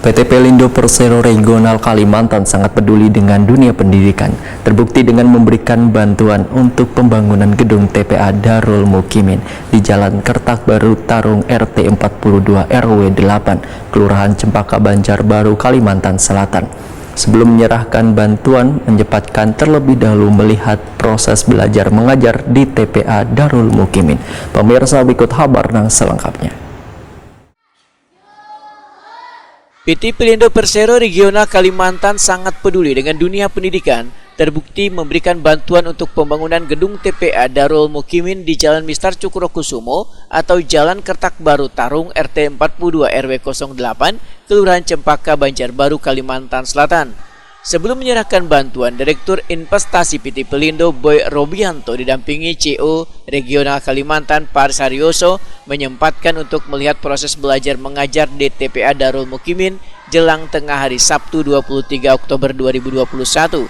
PT Pelindo Persero Regional Kalimantan sangat peduli dengan dunia pendidikan. Terbukti dengan memberikan bantuan untuk pembangunan gedung TPA Darul Mukimin di Jalan Kertak Baru Tarung RT 42 RW 8, Kelurahan Cempaka Banjarbaru, Kalimantan Selatan. Sebelum menyerahkan bantuan, menyempatkan terlebih dahulu melihat proses belajar mengajar di TPA Darul Mukimin. Pemirsa, berikut kabar selengkapnya. PT Pelindo Persero Regional Kalimantan sangat peduli dengan dunia pendidikan, terbukti memberikan bantuan untuk pembangunan gedung TPA Darul Mukimin di Jalan Mister Cukrokusumo atau Jalan Kertak Baru Tarung RT 42 RW 08, Kelurahan Cempaka Banjarbaru, Kalimantan Selatan. Sebelum menyerahkan bantuan, Direktur Investasi PT Pelindo Boy Robianto didampingi CEO Regional Kalimantan Paris Haryoso menyempatkan untuk melihat proses belajar mengajar di TPA Darul Mukimin jelang tengah hari Sabtu 23 Oktober 2021.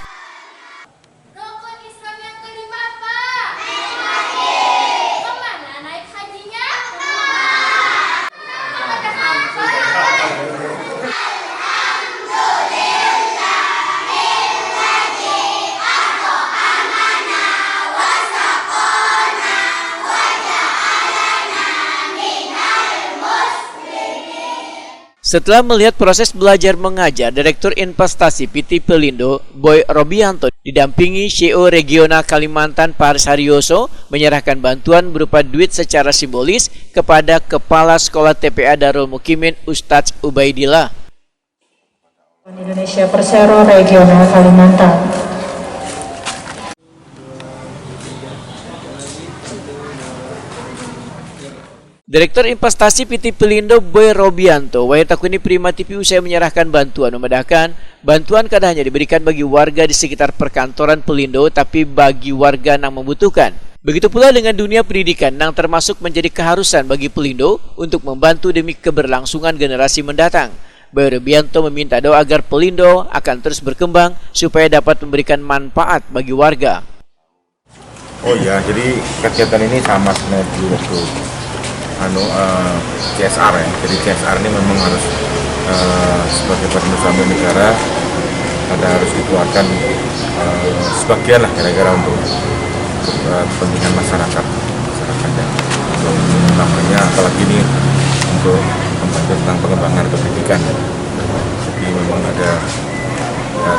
Setelah melihat proses belajar mengajar, Direktur Investasi PT Pelindo Boy Robianto didampingi CEO Regional Kalimantan Paris Haryoso menyerahkan bantuan berupa duit secara simbolis kepada Kepala Sekolah TPA Darul Mukimin Ustadz Ubaidillah. Indonesia Persero Regional Kalimantan. Direktur Investasi PT Pelindo Boy Robianto, Wayatakuni Prima TV usai menyerahkan bantuan, membedakan bantuan kada hanya diberikan bagi warga di sekitar perkantoran Pelindo, tapi bagi warga yang membutuhkan. Begitu pula dengan dunia pendidikan yang termasuk menjadi keharusan bagi Pelindo untuk membantu demi keberlangsungan generasi mendatang. Boy Robianto meminta doa agar Pelindo akan terus berkembang supaya dapat memberikan manfaat bagi warga. Oh ya, jadi kegiatan ini sama sebenarnya waktu CSR ya. Jadi CSR ini memang harus sebagai badan usaha negara harus dikeluarkan sebagian lah kira-kira untuk kepentingan masyarakatnya. Namanya apalagi ini untuk membantu tentang pengembangan pendidikan. Jadi memang ada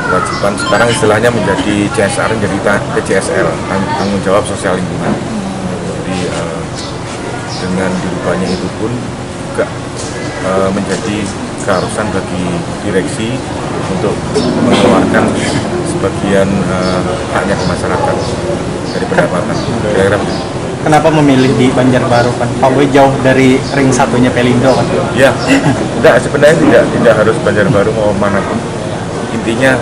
kewajiban sekarang istilahnya menjadi CSR menjadi TCSL, tanggung jawab sosial lingkungan. Jadi dengan dirubahnya itu pun juga menjadi keharusan bagi direksi untuk mengeluarkan sebagian haknya ke masyarakat dari pendapatan. Kira-kira kenapa memilih di Banjarbaru kan? Pak Boy jauh dari ring satunya Pelindo kan? Ya, enggak, sebenarnya tidak harus Banjarbaru mau manapun. Intinya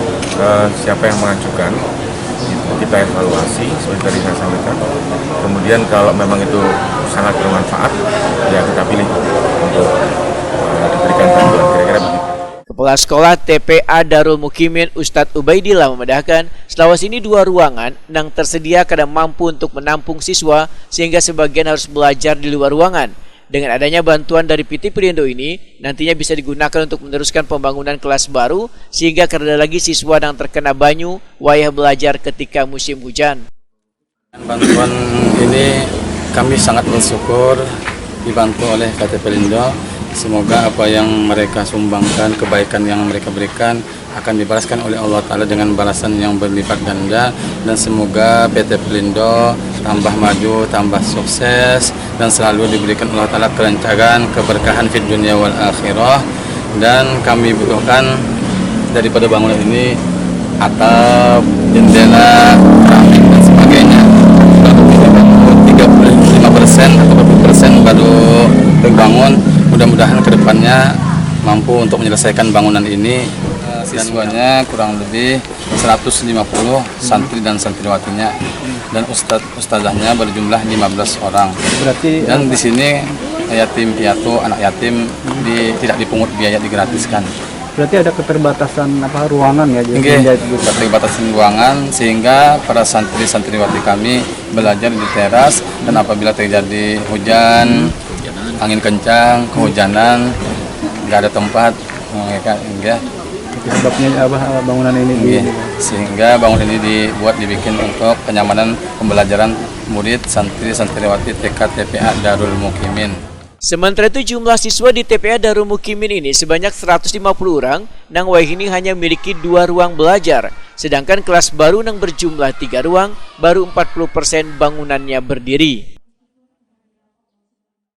siapa yang mengajukan kita evaluasi seperti tadi saya sampaikan. Kemudian kalau memang itu sangat bermanfaat, ya kita pilih untuk diberikan bantuan, kira-kira begitu. Kepala Sekolah TPA Darul Mukimin Ustadz Ubaidillah memedahkan Selawasi ini 2 ruangan yang tersedia kadang mampu untuk menampung siswa sehingga sebagian harus belajar di luar ruangan. Dengan adanya bantuan dari PT Pelindo ini, nantinya bisa digunakan untuk meneruskan pembangunan kelas baru sehingga kada lagi siswa yang terkena banyu wayah belajar ketika musim hujan. Bantuan ini kami sangat bersyukur dibantu oleh PT Pelindo. Semoga apa yang mereka sumbangkan, kebaikan yang mereka berikan akan dibalaskan oleh Allah Ta'ala dengan balasan yang berlipat ganda. Dan semoga PT Pelindo tambah maju, tambah sukses, dan selalu diberikan Allah Ta'ala kelancaran, keberkahan di dunia wal akhirah. Dan kami butuhkan daripada bangunan ini atap, jendela, keramik, dan sebagainya. Baru 35% atau 40% baru terbangun. Mudah-mudahan kedepannya mampu untuk menyelesaikan bangunan ini. Siswanya kurang lebih 150 santri dan santriwatinya, dan ustazahnya berjumlah 15 orang. Berarti dan di sini yatim piatu, anak yatim tidak dipungut biaya, digratiskan. Berarti ada keterbatasan ruangan ya? Keterbatasan ruangan sehingga para santri-santriwati kami belajar di teras, dan apabila terjadi hujan, angin kencang, kehujanan, nggak ada tempat Hingga Sebabnya apa bangunan ini sehingga bangunan ini dibikin untuk kenyamanan pembelajaran murid santriwati TK TPA Darul Mukimin. Sementara itu jumlah siswa di TPA Darul Mukimin ini sebanyak 150 orang, nang wahini hanya memiliki 2 ruang belajar, sedangkan kelas baru nang berjumlah 3 ruang, baru 40% bangunannya berdiri.